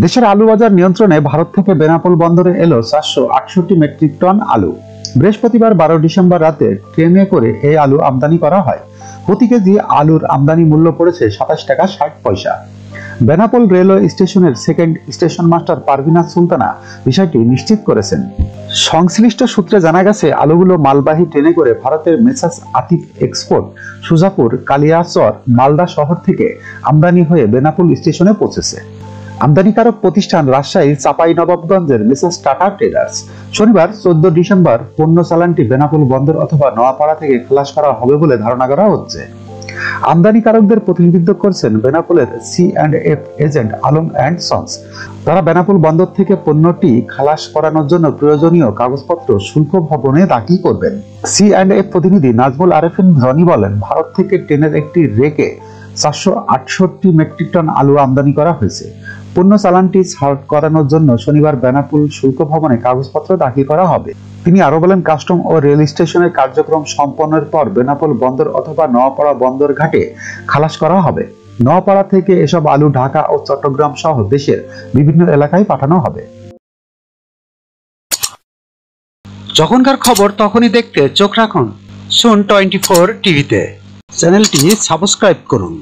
দেশের আলু বাজার নিয়ন্ত্রণে ভারত থেকে বেনাপোল বন্দরে এলো 468 মেট্রিক টন আলু। বৃহস্পতিবার 12 ডিসেম্বর রাতে ট্রেনে করে এই আলু আমদানি করা হয়। প্রতি কেজি আলুর আমদানি মূল্য পড়েছে 27 টাকা 60 পয়সা। বেনাপোল রেলওয়ে স্টেশনের second station master Parvina Sultana বিষয়টি নিশ্চিত করেছেন। সংশ্লিষ্ট সূত্রে জানা গেছে, আলুগুলো মালবাহী ট্রেনে করে ভারতের মেসার্স আতিফ এক্সপোর্ট সুজাপুর কালিয়াচর মালদা শহর থেকে আমদানি হয়ে বেনাপোল স্টেশনে পৌঁছেছে। আমদানিকারক প্রতিষ্ঠান রাজশাহীর চাঁপাইনবাবগঞ্জের মেসার্স টাটা ট্রেডার্স। শনিবার 14 ডিসেম্বর পণ্য চালানটি বেনাপোল বন্দর অথবা নোয়াপাড়া থেকে খালাস করা হবে বলে ধারণা করা হচ্ছে। আমদানিকারকদের প্রতিনিধিত্ব করছেন বেনাপোলের C&F agent Alam and sons. তারা বেনাপোল বন্দর থেকে পণ্যটি খালাস করানোর জন্য প্রয়োজনীয় কাগজপত্র শুল্ক ভবনে দাখিল করবেন। C&F প্রতিনিধি নাজমুল আরেফিন রনি বলেন, ভারত থেকে ট্রেনের একটি রেকে 468 মেট্রিক টন আলু আমদানি করা হয়েছে। পণ্য চালানটি ছাড় করানোর জন্য শনিবার বেনাপোল শুল্ক ভবনে কাগজপত্র দাখিল করা হবে। তিনি আরো বলেন, কাস্টম ও রেল স্টেশনের কার্যক্রম সম্পন্নের পর বেনাপোল বন্দর অথবা নোয়াপাড়া বন্দর ঘাটে খালাস করা হবে। নোয়াপাড়া থেকে এসব আলু ঢাকা ও চট্টগ্রাম সহ দেশের বিভিন্ন এলাকায় পাঠানো হবে। যখনকার খবর তখনই দেখতে চোখ রাখুন সুন 24 টিভিতে। চ্যানেলটি সাবস্ক্রাইব করুন।